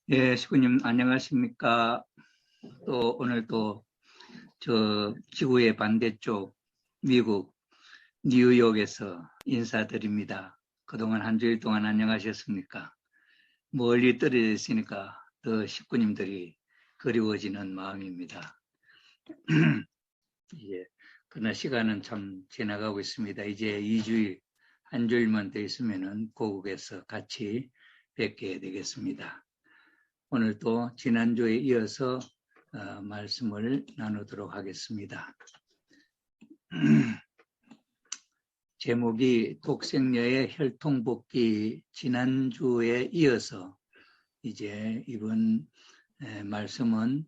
예, 시구님 안녕하십니까? 또 오늘 또 저 지구의 반대쪽 미국 뉴욕에서 인사드립니다. 그동안 한 주일 동안 안녕하셨습니까? 멀리 떨어져 있으니까 더 식구님들이 그리워지는 마음입니다. 예, 그러나 시간은 참 지나가고 있습니다. 이제 2주일, 한 주일만 더 있으면은 고국에서 같이 뵙게 되겠습니다. 오늘도 지난주에 이어서 말씀을 나누도록 하겠습니다. 제목이 독생녀의 혈통복귀, 지난주에 이어서 이제 이번 말씀은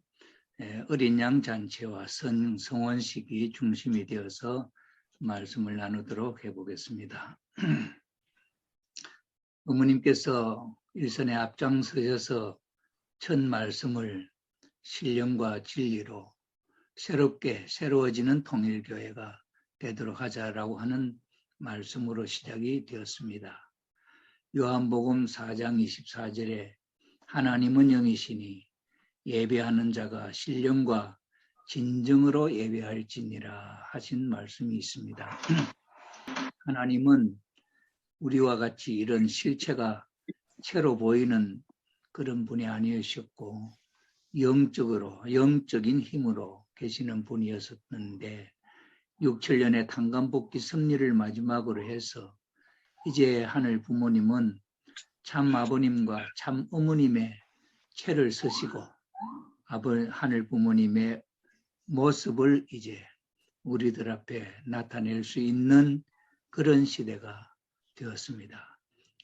어린 양 잔치와 성원식이 중심이 되어서 말씀을 나누도록 해보겠습니다. 어머님께서 일선에 앞장서셔서 첫 말씀을 신령과 진리로 새로워지는 통일교회가 되도록 하자라고 하는 말씀으로 시작이 되었습니다. 요한복음 4장 24절에 하나님은 영이시니 예배하는 자가 신령과 진정으로 예배할지니라 하신 말씀이 있습니다. 하나님은 우리와 같이 이런 실체가 채로 보이는 그런 분이 아니셨고 영적인 힘으로 계시는 분이었었는데 6,7년의 탄감복귀 섭리를 마지막으로 해서 이제 하늘 부모님은 참 아버님과 참 어머님의 채를 서시고 하늘 부모님의 모습을 이제 우리들 앞에 나타낼 수 있는 그런 시대가 되었습니다.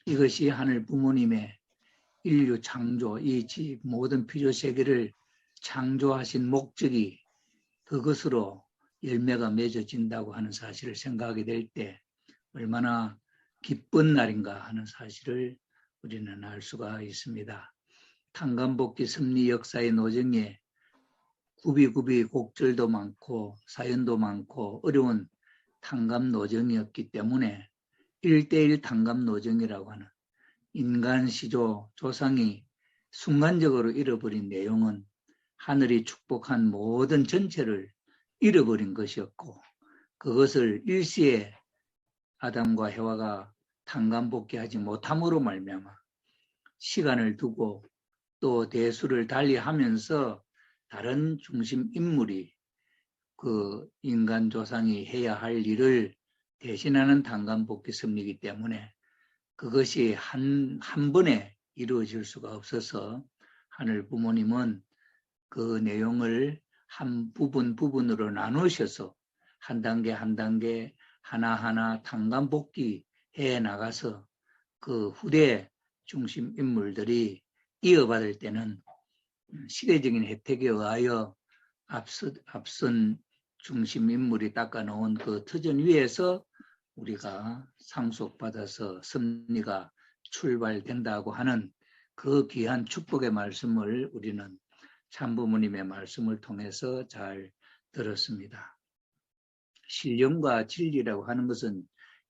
이것이 하늘 부모님의 인류 창조, 이 모든 피조세계를 창조하신 목적이 그것으로 열매가 맺어진다고 하는 사실을 생각하게 될 때 얼마나 기쁜 날인가 하는 사실을 우리는 알 수가 있습니다. 탄감복귀 섭리 역사의 노정에 굽이굽이 곡절도 많고 사연도 많고 어려운 탄감 노정이었기 때문에 1:1 탄감 노정이라고 하는 인간 시조 조상이 순간적으로 잃어버린 내용은 하늘이 축복한 모든 전체를 잃어버린 것이었고 그것을 일시에 아담과 해와가 탄감복귀하지 못함으로 말미암아 시간을 두고 또 대수를 달리하면서 다른 중심 인물이 그 인간 조상이 해야 할 일을 대신하는 탄감복귀 섭리이기 때문에 그것이 한 번에 이루어질 수가 없어서 하늘 부모님은 그 내용을 한 부분으로 나누셔서 한 단계 한 단계 하나하나 탄감복귀 해 나가서 그 후대 중심 인물들이 이어받을 때는 시대적인 혜택에 의하여 앞선 중심 인물이 닦아놓은 그 터전 위에서 우리가 상속받아서 섭리가 출발된다고 하는 그 귀한 축복의 말씀을 우리는 참부모님의 말씀을 통해서 잘 들었습니다. 신령과 진리라고 하는 것은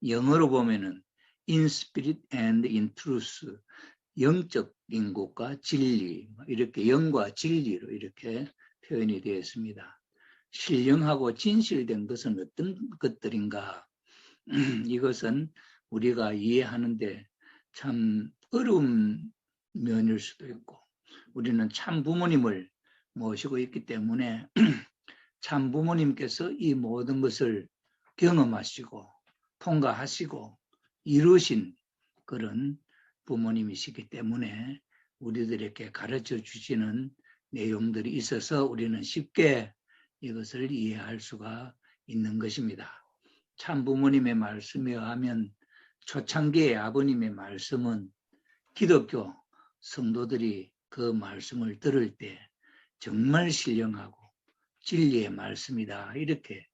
영어로 보면은 in spirit and in truth, 영적인 것과 진리, 이렇게 영과 진리로 이렇게 표현이 되어 있습니다. 신령하고 진실된 것은 어떤 것들인가? 이것은 우리가 이해하는데 참 어려운 면일 수도 있고 우리는 참 부모님을 모시고 있기 때문에 참 부모님께서 이 모든 것을 경험하시고 통과하시고 이루신 그런 부모님이시기 때문에 우리들에게 가르쳐 주시는 내용들이 있어서 우리는 쉽게 이것을 이해할 수가 있는 것입니다. 참 부모님의 말씀에 의하면 초창기의 아버님의 말씀은 기독교 성도들이 그 말씀을 들을 때 정말 신령하고 진리의 말씀이다 이렇게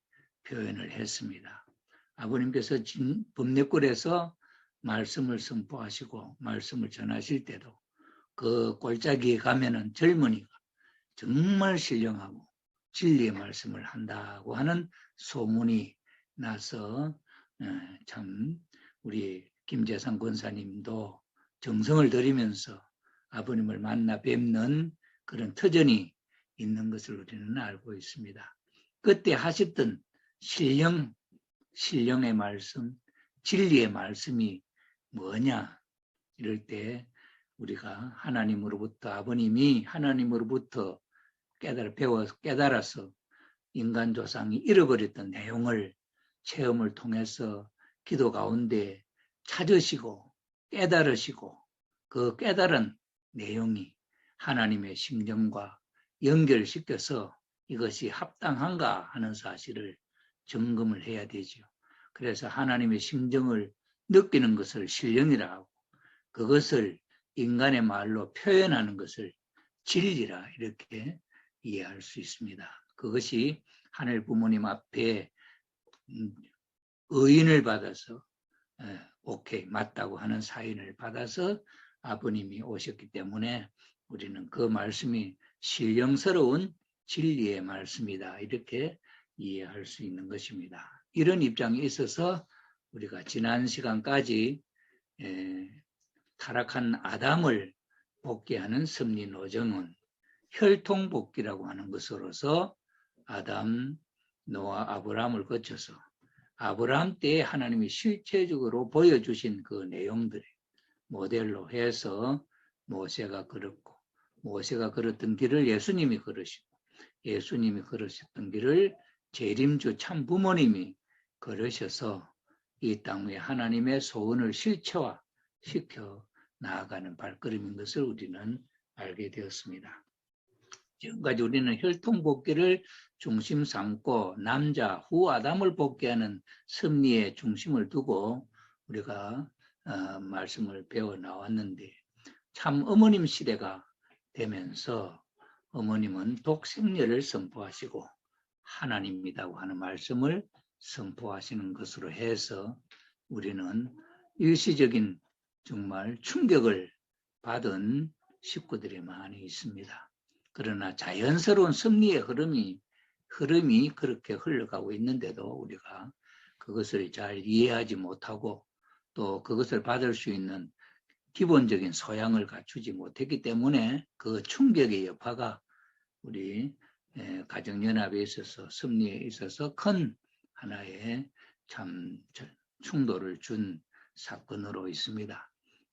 표현을 했습니다. 아버님께서 법례골에서 말씀을 선포하시고 말씀을 전하실 때도 그 골짜기에 가면은 젊은이가 정말 신령하고 진리의 말씀을 한다고 하는 소문이 나서 참 우리 김재상 권사님도 정성을 들이면서 아버님을 만나 뵙는 그런 터전이 있는 것을 우리는 알고 있습니다. 그때 하셨던 신령의 말씀, 진리의 말씀이 뭐냐? 이럴 때 우리가 하나님으로부터, 아버님이 하나님으로부터 깨달아서 인간 조상이 잃어버렸던 내용을 체험을 통해서 기도 가운데 찾으시고 깨달으시고 그 깨달은 내용이 하나님의 심정과 연결시켜서 이것이 합당한가 하는 사실을 점검을 해야 되죠. 그래서 하나님의 심정을 느끼는 것을 신령이라 하고 그것을 인간의 말로 표현하는 것을 진리라 이렇게 이해할 수 있습니다. 그것이 하늘 부모님 앞에 의인을 받아서 오케이 맞다고 하는 사인을 받아서 아버님이 오셨기 때문에 우리는 그 말씀이 신령스러운 진리의 말씀이다 이렇게 이해할 수 있는 것입니다. 이런 입장에 있어서 우리가 지난 시간까지 타락한 아담을 복귀하는 섭리 노정은 혈통복귀라고 하는 것으로서 아담, 노아, 아브라함을 거쳐서 아브라함 때에 하나님이 실체적으로 보여주신 그 내용들을 모델로 해서 모세가 걸었고 모세가 걸었던 길을 예수님이 걸으시고 예수님이 걸으셨던 길을 재림주 참 부모님이 걸으셔서 이 땅 위에 하나님의 소원을 실체화시켜 나아가는 발걸음인 것을 우리는 알게 되었습니다. 지금까지 우리는 혈통복귀를 중심 삼고 남자 후 아담을 복귀하는 섭리에 중심을 두고 우리가 말씀을 배워 나왔는데 참 어머님 시대가 되면서 어머님은 독생녀를 선포하시고 하나님이라고 하는 말씀을 선포하시는 것으로 해서 우리는 일시적인 정말 충격을 받은 식구들이 많이 있습니다. 그러나 자연스러운 섭리의 흐름이 그렇게 흘러가고 있는데도 우리가 그것을 잘 이해하지 못하고 또 그것을 받을 수 있는 기본적인 소양을 갖추지 못했기 때문에 그 충격의 여파가 우리 가정연합에 있어서 섭리에 있어서 큰 하나의 참 충돌을 준 사건으로 있습니다.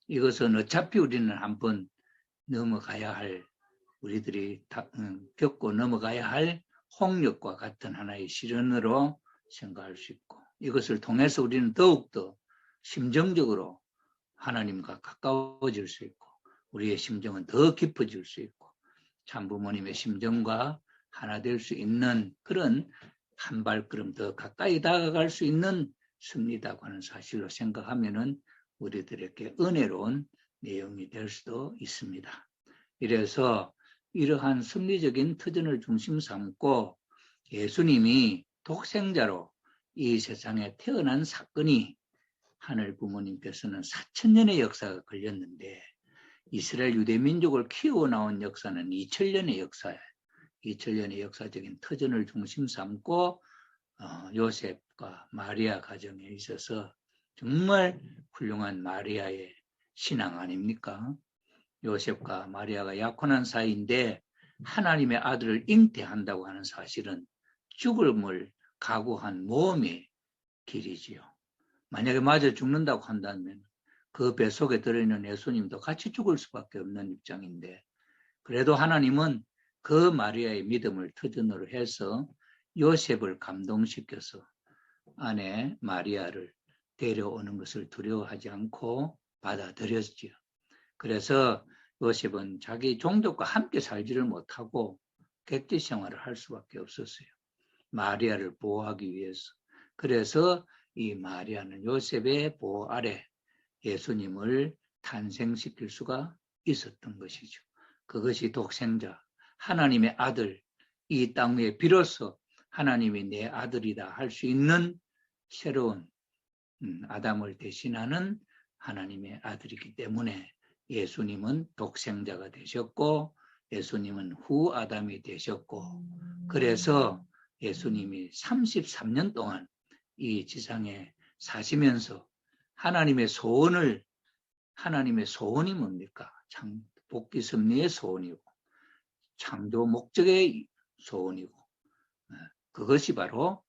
이것은 어차피 우리는 한번 넘어가야 할 우리들이 겪고 넘어가야 할 홍역과 같은 하나의 시련으로 생각할 수 있고 이것을 통해서 우리는 더욱더 심정적으로 하나님과 가까워질 수 있고 우리의 심정은 더 깊어질 수 있고 참부모님의 심정과 하나 될 수 있는 그런 한 발걸음 더 가까이 다가갈 수 있는 섭리라고 하는 사실로 생각하면은 우리들에게 은혜로운 내용이 될 수도 있습니다. 이래서 이러한 섭리적인 터전을 중심 삼고 예수님이 독생자로 이 세상에 태어난 사건이 하늘 부모님께서는 4,000년의 역사가 걸렸는데 이스라엘 유대민족을 키워나온 역사는 2,000년의 역사예요. 2,000년의 역사적인 터전을 중심 삼고 요셉과 마리아 가정에 있어서 정말 훌륭한 마리아의 신앙 아닙니까? 요셉과 마리아가 약혼한 사이인데 하나님의 아들을 잉태한다고 하는 사실은 죽음을 각오한 모험의 길이지요. 만약에 맞아 죽는다고 한다면 그 뱃속에 들어있는 예수님도 같이 죽을 수밖에 없는 입장인데 그래도 하나님은 그 마리아의 믿음을 터전으로 해서 요셉을 감동시켜서 아내 마리아를 데려오는 것을 두려워하지 않고 받아들였지요. 그래서 요셉은 자기 종족과 함께 살지를 못하고 객지 생활을 할 수밖에 없었어요. 마리아를 보호하기 위해서. 그래서 이 마리아는 요셉의 보호 아래 예수님을 탄생시킬 수가 있었던 것이죠. 그것이 독생자, 하나님의 아들, 이 땅 위에 비로소 하나님이 내 아들이다 할 수 있는 새로운 아담을 대신하는 하나님의 아들이기 때문에 예수님은 독생자가 되셨고 예수님은 후 아담이 되셨고 그래서 예수님이 33년 동안 이 지상에 사시면서 하나님의 소원이 뭡니까? 참 복귀 섭리의 소원이고 창조 목적의 소원이고 그것이 바로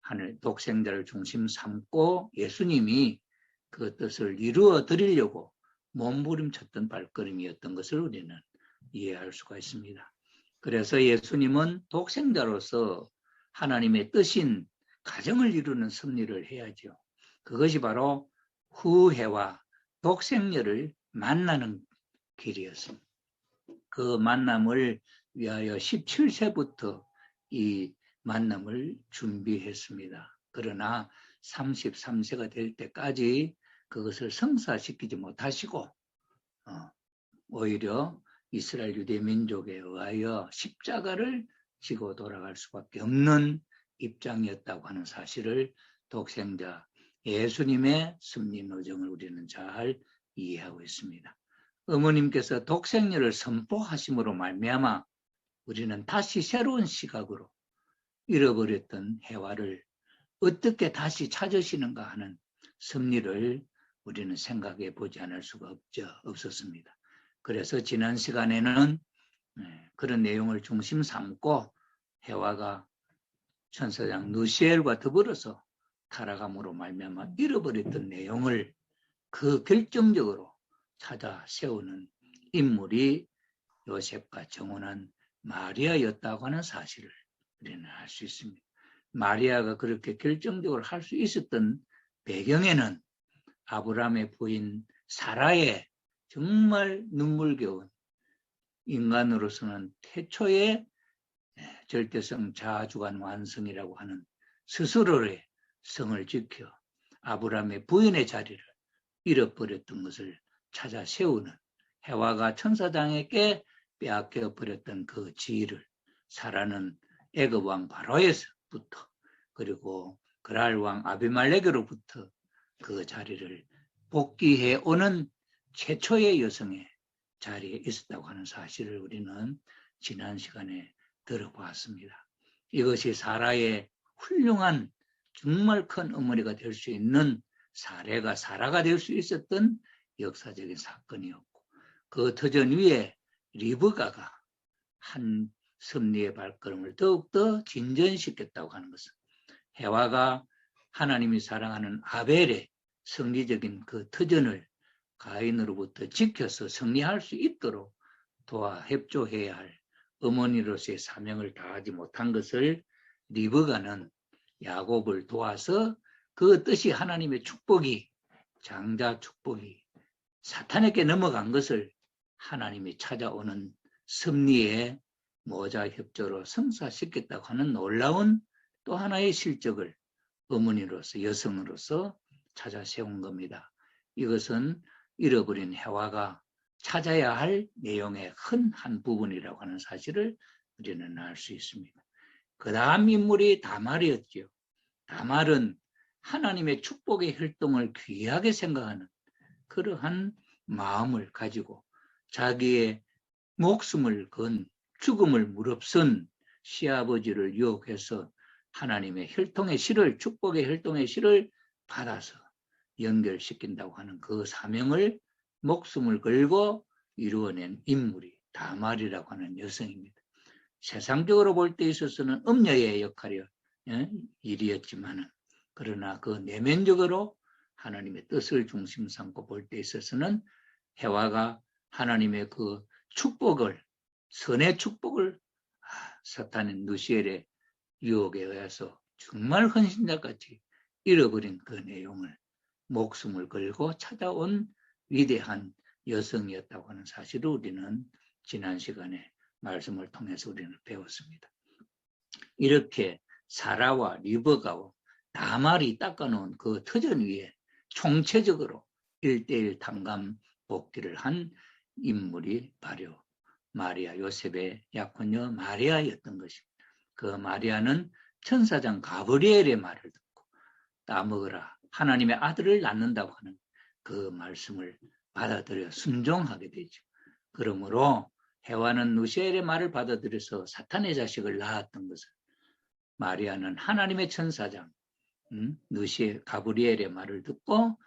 하늘 독생자를 중심 삼고 예수님이 그 뜻을 이루어 드리려고 몸부림쳤던 발걸음이었던 것을 우리는 이해할 수가 있습니다. 그래서 예수님은 독생자로서 하나님의 뜻인 가정을 이루는 섭리를 해야죠. 그것이 바로 후회와 독생녀를 만나는 길이었습니다. 그 만남을 위하여 17세부터 이 만남을 준비했습니다. 그러나 33세가 될 때까지 그것을 성사시키지 못하시고 오히려 이스라엘 유대 민족에 의하여 십자가를 지고 돌아갈 수밖에 없는 입장이었다고 하는 사실을 독생자 예수님의 섭리 노정을 우리는 잘 이해하고 있습니다. 어머님께서 독생녀를 선포하심으로 말미암아 우리는 다시 새로운 시각으로 잃어버렸던 해와를 어떻게 다시 찾으시는가 하는 섭리를 우리는 생각해 보지 않을 수가 없었습니다. 그래서 지난 시간에는 그런 내용을 중심 삼고 해와가 천사장 누시엘과 더불어서 타락함으로 말미암아 잃어버렸던 내용을 그 결정적으로 찾아 세우는 인물이 요셉과 정혼한 마리아였다고 하는 사실을 우리는 알 수 있습니다. 마리아가 그렇게 결정적으로 할 수 있었던 배경에는 아브라함의 부인 사라의 정말 눈물겨운 인간으로서는 태초의 절대성 자아주관 완성이라고 하는 스스로의 성을 지켜 아브라함의 부인의 자리를 잃어버렸던 것을 찾아 세우는 해와가 천사장에게 빼앗겨 버렸던 그 지위를 사라는 애굽왕 바로에서부터 그리고 그랄 왕 아비말렉으로부터 그 자리를 복귀해 오는 최초의 여성의 자리에 있었다고 하는 사실을 우리는 지난 시간에 들어보았습니다. 이것이 사라의 훌륭한 정말 큰 어머니가 될 수 있는 사라가 될 수 있었던 역사적인 사건이었고 그 터전 위에 리브가가 한 섭리의 발걸음을 더욱더 진전시켰다고 하는 것은 해와가 하나님이 사랑하는 아벨의 성리적인 그 터전을 가인으로부터 지켜서 승리할 수 있도록 도와 협조해야 할 어머니로서의 사명을 다하지 못한 것을 리브가는 야곱을 도와서 그 뜻이 하나님의 축복이 장자 축복이 사탄에게 넘어간 것을 하나님이 찾아오는 섭리의 모자 협조로 성사시켰다고 하는 놀라운 또 하나의 실적을 어머니로서 여성으로서 찾아 세운 겁니다. 이것은 잃어버린 해와가 찾아야 할 내용의 큰 한 부분이라고 하는 사실을 우리는 알 수 있습니다. 그 다음 인물이 다말이었죠. 다말은 하나님의 축복의 활동을 귀하게 생각하는 그러한 마음을 가지고 자기의 목숨을 건 죽음을 무릅쓴 시아버지를 유혹해서 하나님의 혈통의 실을 축복의 혈통의 실을 받아서 연결시킨다고 하는 그 사명을 목숨을 걸고 이루어낸 인물이 다말이라고 하는 여성입니다. 세상적으로 볼 때 있어서는 음녀의 역할이 일이었지만 그러나 그 내면적으로 하나님의 뜻을 중심 삼고 볼 때 있어서는 해와가 하나님의 그 축복을 선의 축복을 사탄의 누시엘의 유혹에 의해서 정말 헌신자같이 잃어버린 그 내용을 목숨을 걸고 찾아온 위대한 여성이었다고 하는 사실을 우리는 지난 시간에 말씀을 통해서 우리는 배웠습니다. 이렇게 사라와 리브가와 다말이 닦아놓은 그 터전 위에 총체적으로 1:1 탕감 복귀를 한 인물이 바로 마리아 요셉의 약혼녀 마리아였던 것입니다. 그 마리아는 천사장 가브리엘의 말을 듣고 따먹으라 하나님의 아들을 낳는다고 하는 그 말씀을 받아들여 순종하게 되죠. 그러므로 해와는 누시엘의 말을 받아들여서 사탄의 자식을 낳았던 것을 마리아는 하나님의 천사장 누시엘 가브리엘의 말을 듣고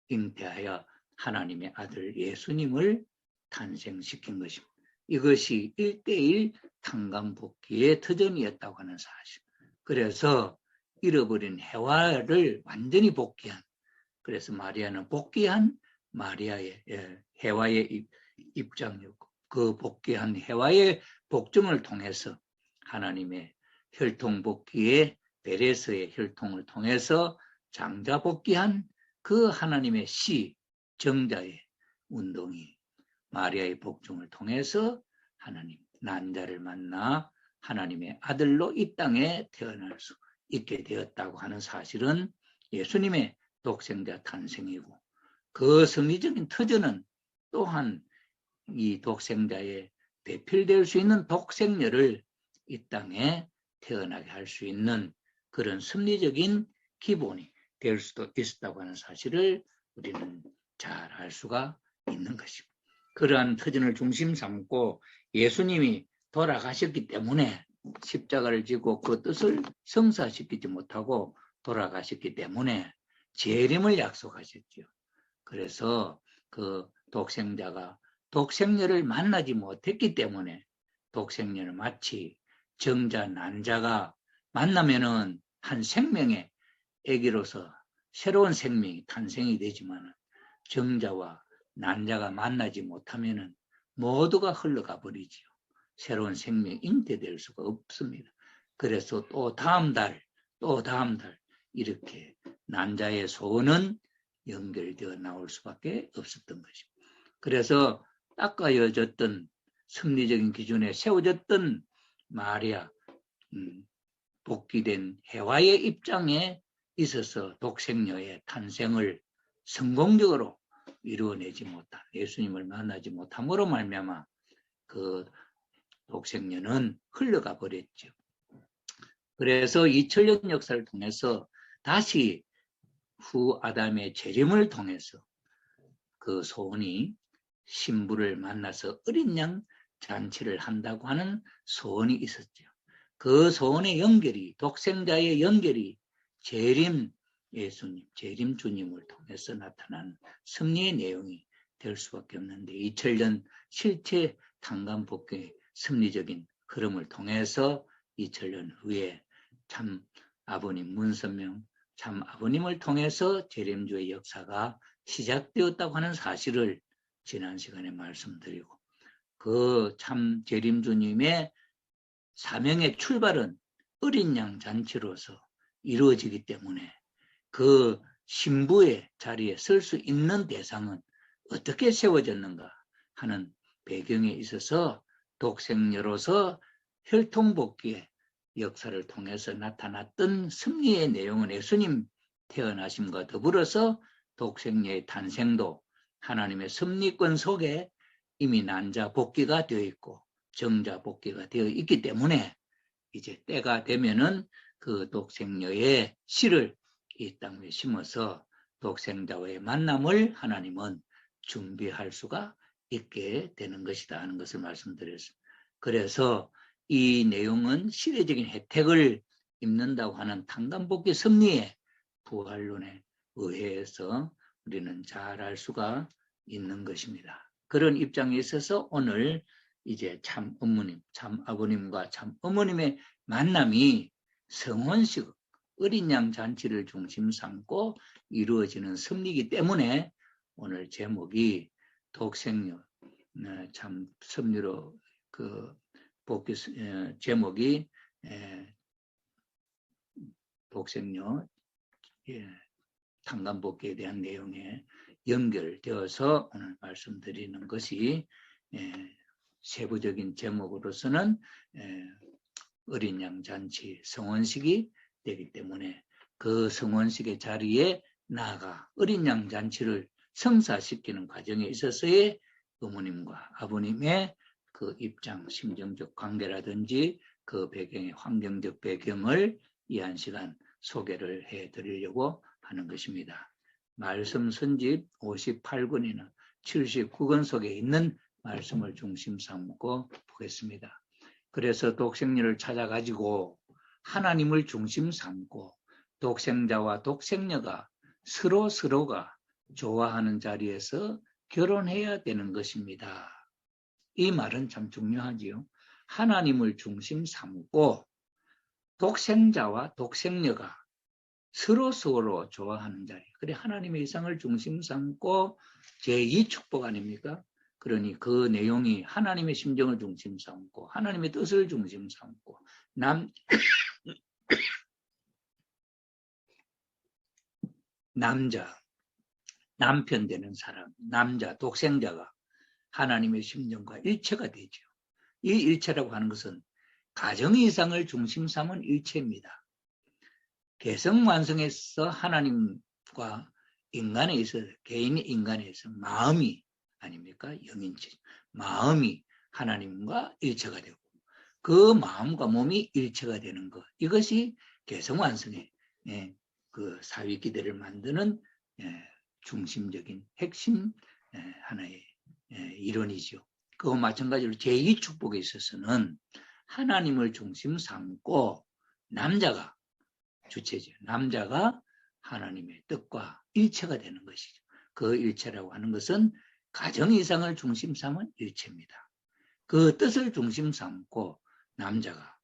잉태하여 하나님의 아들 예수님을 탄생시킨 것입니다. 이것이 1:1 탄감복귀의 터전이었다고 하는 사실. 그래서 잃어버린 해와를 완전히 복귀한, 그래서 마리아는 복귀한 마리아의 해와의 입장이었고, 그 복귀한 해와의 복종을 통해서 하나님의 혈통복귀의 베레스의 혈통을 통해서 장자 복귀한 그 하나님의 씨, 정자의 운동이 마리아의 복종을 통해서 하나님 난자를 만나 하나님의 아들로 이 땅에 태어날 수 있게 되었다고 하는 사실은 예수님의 독생자 탄생이고, 그 성리적인 터전은 또한 이 독생자의 배필될 수 있는 독생녀를 이 땅에 태어나게 할 수 있는 그런 섭리적인 기본이 될 수도 있었다고 하는 사실을 우리는 잘 알 수가 있는 것입니다. 그러한 터전을 중심 삼고 예수님이 돌아가셨기 때문에, 십자가를 지고 그 뜻을 성사시키지 못하고 돌아가셨기 때문에 재림을 약속하셨죠. 그래서 그 독생자가 독생녀를 만나지 못했기 때문에, 독생녀를 마치 정자, 난자가 만나면은 한 생명의 아기로서 새로운 생명이 탄생이 되지만, 정자와 난자가 만나지 못하면은 모두가 흘러가 버리지요. 새로운 생명이 잉태될 수가 없습니다. 그래서 또 다음 달 이렇게 난자의 소원은 연결되어 나올 수밖에 없었던 것입니다. 그래서 닦아여졌던 섭리적인 기준에 세워졌던 마리아, 복귀된 해와의 입장에 있어서 독생녀의 탄생을 성공적으로 이루어내지 못한, 예수님을 만나지 못함으로 말미암아 그 독생녀는 흘러가 버렸죠. 그래서 2000년 역사를 통해서 다시 후 아담의 재림을 통해서 그 소원이, 신부를 만나서 어린 양 잔치를 한다고 하는 소원이 있었죠. 그 소원의 연결이, 독생자의 연결이 재림 예수님, 재림 주님을 통해서 나타난 섭리의 내용이 될 수밖에 없는데, 2000년 실체 탄감복귀의 섭리적인 흐름을 통해서 2000년 후에 참 아버님 문선명, 참 아버님을 통해서 재림주의 역사가 시작되었다고 하는 사실을 지난 시간에 말씀드리고, 그 참 재림주님의 사명의 출발은 어린 양 잔치로서 이루어지기 때문에, 그 신부의 자리에 설 수 있는 대상은 어떻게 세워졌는가 하는 배경에 있어서 독생녀로서 혈통복귀의 역사를 통해서 나타났던 섭리의 내용은 예수님 태어나심과 더불어서 독생녀의 탄생도 하나님의 섭리권 속에 이미 난자 복귀가 되어 있고 정자 복귀가 되어 있기 때문에, 이제 때가 되면은 그 독생녀의 씨를 이 땅에 심어서 독생자와의 만남을 하나님은 준비할 수가 있게 되는 것이다 하는 것을 말씀드렸습니다. 그래서 이 내용은 시대적인 혜택을 입는다고 하는 탄감복귀 섭리의 부활론에 의해서 우리는 잘 알 수가 있는 것입니다. 그런 입장에 있어서 오늘 이제 참 어머님, 참 아버님과 참 어머님의 만남이 성혼식, 어린 양 잔치를 중심 삼고 이루어지는 섭리이기 때문에 오늘 제목이 독생녀, 참 섭리로 그 복귀 제목이 독생녀 탄감복귀에 대한 내용에 연결되어서 오늘 말씀드리는 것이, 세부적인 제목으로서는 어린 양 잔치 성혼식이 되기 때문에, 그 성혼식의 자리에 나아가 어린 양 잔치를 성사시키는 과정에 있어서의 어머님과 아버님의 그 입장, 심정적 관계라든지 그 배경의 환경적 배경을 이 한 시간 소개를 해드리려고 하는 것입니다. 말씀 선집 58권이나 79권 속에 있는 말씀을 중심 삼고 보겠습니다. 그래서 독생녀를 찾아가지고 하나님을 중심 삼고 독생자와 독생녀가 서로가 좋아하는 자리에서 결혼해야 되는 것입니다. 이 말은 참 중요하지요. 하나님을 중심 삼고 독생자와 독생녀가 서로 좋아하는 자리. 그래 하나님의 이상을 중심 삼고 제2축복 아닙니까? 그러니 그 내용이 하나님의 심정을 중심 삼고 하나님의 뜻을 중심 삼고 남편 되는 사람, 남자, 독생자가 하나님의 심정과 일체가 되죠. 이 일체라고 하는 것은 가정 이상을 중심 삼은 일체입니다. 개성완성에서 하나님과 인간에 있어 개인 인간에 있어 마음이 아닙니까? 영인체. 마음이 하나님과 일체가 되고 그 마음과 몸이 일체가 되는 것. 이것이 개성완성의 그 사위기대를 만드는 중심적인 핵심 하나의 이론이죠. 그와 마찬가지로 제2축복에 있어서는 하나님을 중심 삼고 남자가 주체죠. 남자가 하나님의 뜻과 일체가 되는 것이죠. 그 일체라고 하는 것은 가정 이상을 중심 삼은 일체입니다. 그 뜻을 중심 삼고 남자가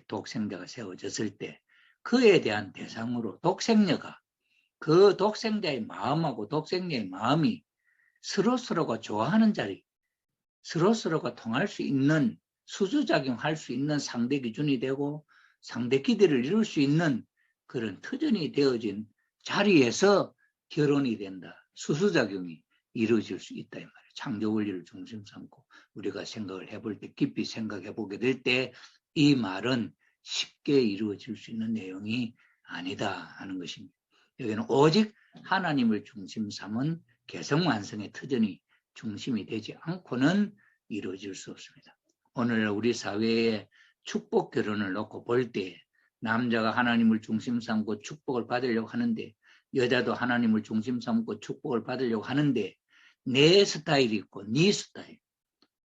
독생자가 세워졌을 때 그에 대한 대상으로 독생녀가 그 독생자의 마음하고 독생녀의 마음이 서로가 좋아하는 자리, 서로가 통할 수 있는 수주작용할 수 있는 상대 기준이 되고 상대 기대를 이룰 수 있는 그런 터전이 되어진 자리에서 결혼이 된다. 수수작용이 이루어질 수 있다. 이 말이에요. 창조 원리를 중심 삼고 우리가 생각을 해볼 때 깊이 생각해 보게 될 때 이 말은 쉽게 이루어질 수 있는 내용이 아니다 하는 것입니다. 여기는 오직 하나님을 중심 삼은 개성완성의 터전이 중심이 되지 않고는 이루어질 수 없습니다. 오늘 우리 사회에 축복 결혼을 놓고 볼 때 남자가 하나님을 중심 삼고 축복을 받으려고 하는데 여자도 하나님을 중심 삼고 축복을 받으려고 하는데 내 스타일이 있고 네 스타일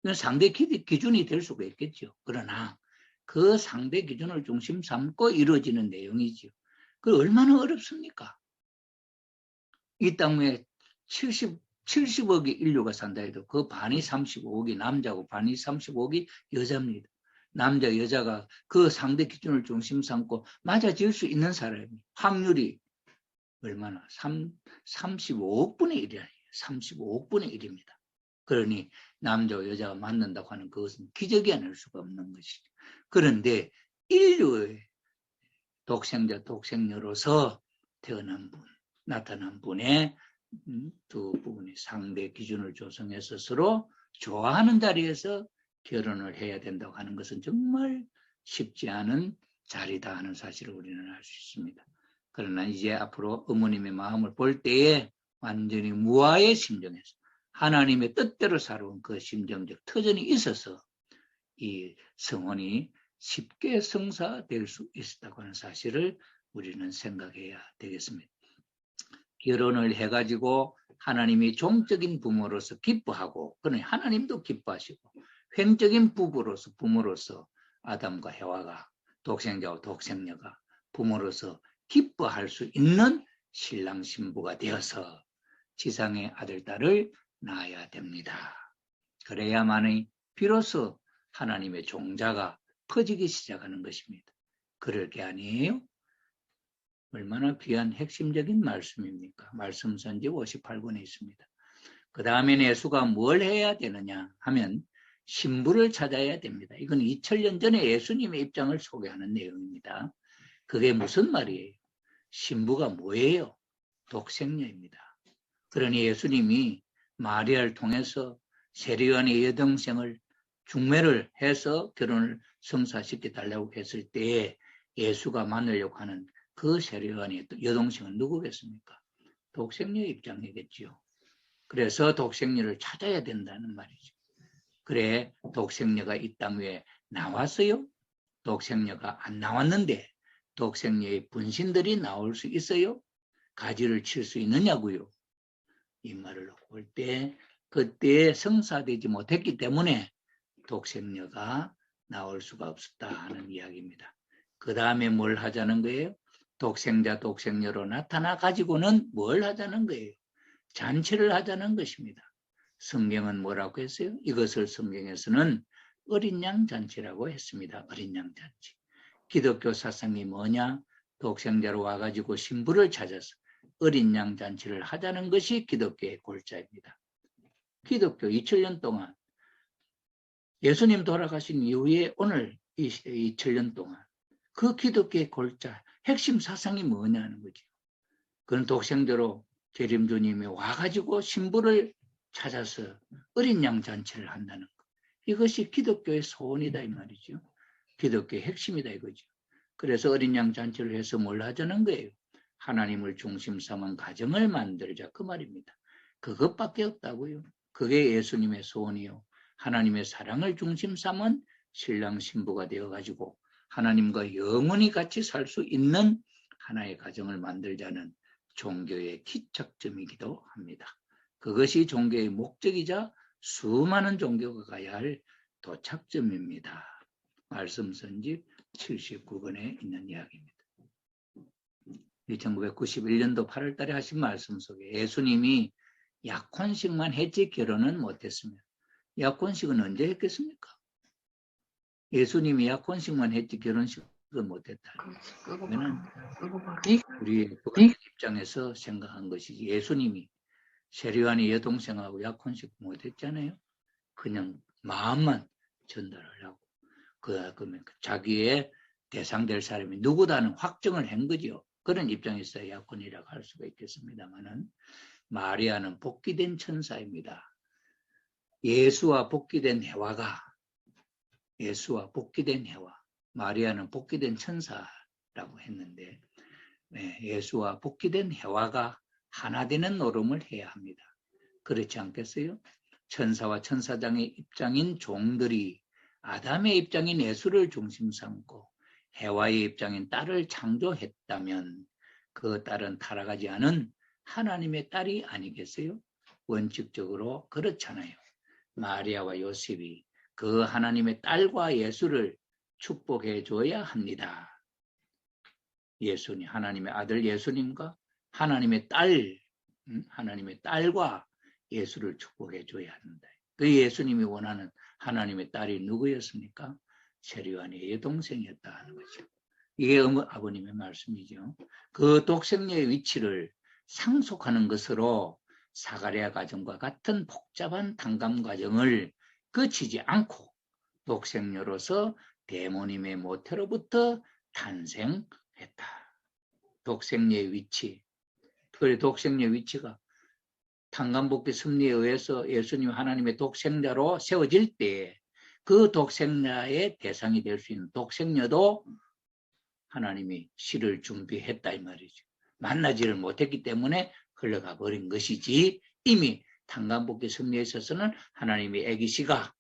이건 상대 기준이 될 수가 있겠죠. 그러나 그 상대 기준을 중심 삼고 이루어지는 내용이죠. 그 얼마나 어렵습니까? 이 땅에 70억의 인류가 산다 해도 그 반이 35억이 남자고 반이 35억이 여자입니다. 남자, 여자가 그 상대 기준을 중심 삼고 맞아질 수 있는 사람이 확률이 얼마나? 35억분의 1이라니 35억분의 1입니다. 그러니 남자와 여자가 만난다고 하는 그것은 기적이 아닐 수가 없는 것이죠. 그런데 인류의 독생자, 독생녀로서 태어난 분, 나타난 분의 두 부분이 상대 기준을 조성해서 서로 좋아하는 자리에서 결혼을 해야 된다고 하는 것은 정말 쉽지 않은 자리다 하는 사실을 우리는 알 수 있습니다. 그러나 이제 앞으로 어머님의 마음을 볼 때에 완전히 무아의 심정에서 하나님의 뜻대로 살아온 그 심정적 터전이 있어서 이 성혼이 쉽게 성사될 수 있었다고 하는 사실을 우리는 생각해야 되겠습니다. 결혼을 해가지고 하나님이 종적인 부모로서 기뻐하고 그러니 하나님도 기뻐하시고 횡적인 부모로서 아담과 해와가 독생자와 독생녀가 부모로서 기뻐할 수 있는 신랑 신부가 되어서 지상의 아들, 딸을 낳아야 됩니다. 그래야만이 비로소 하나님의 종자가 퍼지기 시작하는 것입니다. 그럴 게 아니에요? 얼마나 귀한 핵심적인 말씀입니까? 말씀선지 58권에 있습니다. 그 다음에 예수가 뭘 해야 되느냐 하면 신부를 찾아야 됩니다. 이건 2000년 전에 예수님의 입장을 소개하는 내용입니다. 그게 무슨 말이에요? 신부가 뭐예요? 독생녀입니다. 그러니 예수님이 마리아를 통해서 세례요한의 여동생을 중매를 해서 결혼을 성사시켜 달라고 했을 때에 예수가 만나려고 하는 그 세례요한의 여동생은 누구겠습니까? 독생녀의 입장이겠지요. 그래서 독생녀를 찾아야 된다는 말이죠. 그래 독생녀가 이 땅 위에 나왔어요? 독생녀가 안 나왔는데 독생녀의 분신들이 나올 수 있어요? 가지를 칠 수 있느냐고요? 이 말을 놓고 볼 때 그때 성사되지 못했기 때문에 독생녀가 나올 수가 없었다 하는 이야기입니다. 그 다음에 뭘 하자는 거예요? 독생자, 독생녀로 나타나 가지고는 뭘 하자는 거예요? 잔치를 하자는 것입니다. 성경은 뭐라고 했어요? 이것을 성경에서는 어린 양 잔치라고 했습니다. 어린 양 잔치. 기독교 사상이 뭐냐? 독생자로 와가지고 신부를 찾아서 어린 양 잔치를 하자는 것이 기독교의 골자입니다. 기독교 2000년 동안 예수님 돌아가신 이후에 오늘 2000년 동안 그 기독교의 골자, 핵심 사상이 뭐냐는 거죠. 그건 독생자로 재림주님이 와가지고 신부를 찾아서 어린 양 잔치를 한다는 것. 이것이 기독교의 소원이다 이 말이죠. 기독교의 핵심이다 이거죠. 그래서 어린 양 잔치를 해서 뭘 하자는 거예요? 하나님을 중심 삼은 가정을 만들자 그 말입니다. 그것밖에 없다고요. 그게 예수님의 소원이요. 하나님의 사랑을 중심 삼은 신랑 신부가 되어가지고 하나님과 영원히 같이 살 수 있는 하나의 가정을 만들자는 종교의 기착점이기도 합니다. 그것이 종교의 목적이자 수많은 종교가 가야 할 도착점입니다. 말씀 선집 79권에 있는 이야기입니다. 1991년도 8월 달에 하신 말씀 속에 예수님이 약혼식만 했지 결혼은 못했습니다. 약혼식은 언제 했겠습니까? 예수님이 약혼식만 했지 결혼식은 못했다. 그러면 우리 입장에서 생각한 것이지 예수님이 세례요한이 여동생하고 약혼식 못했잖아요. 그냥 마음만 전달하려고. 그러면 자기의 대상될 사람이 누구다는 확정을 한 거죠. 그런 입장에서 약혼이라고 할 수가 있겠습니다만은 마리아는 복귀된 천사입니다. 예수와 복귀된 해와가 예수와 복귀된 해와 마리아는 복귀된 천사라고 했는데 예수와 복귀된 해와가 하나 되는 노름을 해야 합니다. 그렇지 않겠어요? 천사와 천사장의 입장인 종들이 아담의 입장인 예수를 중심 삼고 해와의 입장인 딸을 창조했다면 그 딸은 타락하지 않은 하나님의 딸이 아니겠어요? 원칙적으로 그렇잖아요. 마리아와 요셉이 그 하나님의 딸과 예수를 축복해 줘야 합니다. 예수님, 하나님의 아들 예수님과 하나님의 딸과 예수를 축복해 줘야 한다. 그 예수님이 원하는 하나님의 딸이 누구였습니까? 세례요한의 여동생이었다 하는 거죠. 이게 아버님의 말씀이죠. 그 독생녀의 위치를 상속하는 것으로 사가랴 가정과 같은 복잡한 탕감 과정을 거치지 않고 독생녀로서 대모님의 모태로부터 탄생했다. 독생녀의 위치, 특별히 독생녀의 위치가 탕감복귀 섭리에 의해서 예수님 하나님의 독생자로 세워질 때 그 독생자의 대상이 될 수 있는 독생녀도 하나님이 씨를 준비했다 이 말이죠. 만나지를 못했기 때문에 흘러가 버린 것이지 이미 탕감복귀 섭리에 있어서는 하나님이 아기씨가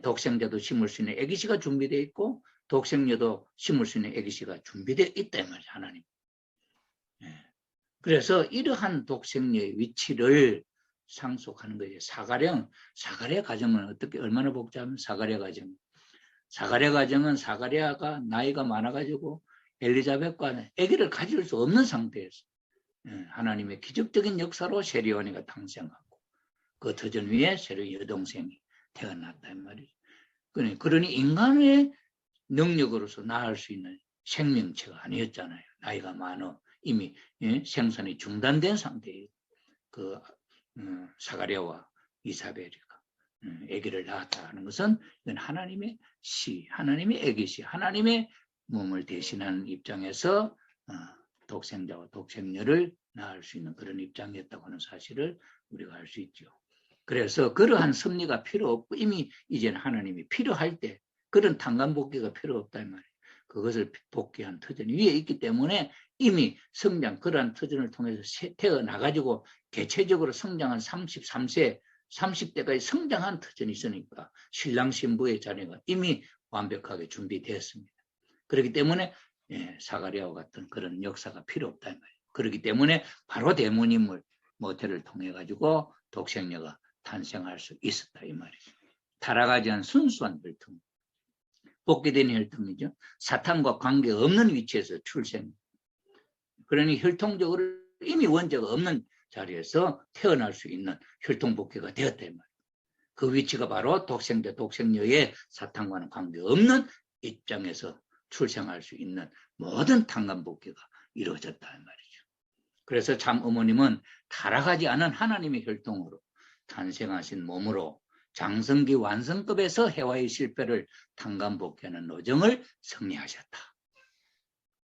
독생자도 심을 수 있는 아기씨가 준비되어 있고 독생녀도 심을 수 있는 아기씨가 준비되어 있다 이 말이죠. 하나님. 그래서 이러한 독생녀의 위치를 상속하는 거예요. 사가랴 가정은 어떻게 얼마나 복잡하면 사가랴 가정은 사가랴가 나이가 많아가지고 엘리자벳과 아기를 가질 수 없는 상태에서 하나님의 기적적인 역사로 세례요한이가 탄생하고 그 터전 위에 세례 여동생이 태어났다 이 말이죠. 그러니 인간의 능력으로서 낳을 수 있는 생명체가 아니었잖아요. 나이가 많아 이미 생산이 중단된 상태예요. 그 사가랴와 이사벨이가 아기를 낳았다는 것은 이건 하나님의 시, 하나님의 아기시, 하나님의 몸을 대신하는 입장에서 독생자와 독생녀를 낳을 수 있는 그런 입장이었다고 하는 사실을 우리가 알 수 있죠. 그래서 그러한 섭리가 필요 없고 이미 이제는 하나님이 필요할 때 그런 탕감복귀가 필요 없다 이 말이에요. 그것을 복귀한 터전이 위에 있기 때문에 이미 성장 그러한 터전을 통해서 태어나가지고 개체적으로 성장한 33세, 30대까지 성장한 터전이 있으니까 신랑 신부의 자녀가 이미 완벽하게 준비되었습니다. 그렇기 때문에 사가랴와 같은 그런 역사가 필요 없다 이 말이에요. 그렇기 때문에 바로 대모님을 모태를 통해 가지고 독생녀가 탄생할 수 있었다 이 말이죠. 타락하지 않은 순수한 혈통, 복귀된 혈통이죠. 사탄과 관계없는 위치에서 출생. 그러니 혈통적으로 이미 원죄가 없는 자리에서 태어날 수 있는 혈통복귀가 되었다 이 말이에요. 그 위치가 바로 독생자 독생녀의 사탄과는 관계없는 입장에서 출생할 수 있는 모든 탄감복귀가 이루어졌다 이 말이죠. 그래서 참 어머님은 타락하지 않은 하나님의 혈통으로 탄생하신 몸으로 장성기 완성급에서 해와의 실패를 탄감복귀하는 노정을 승리하셨다.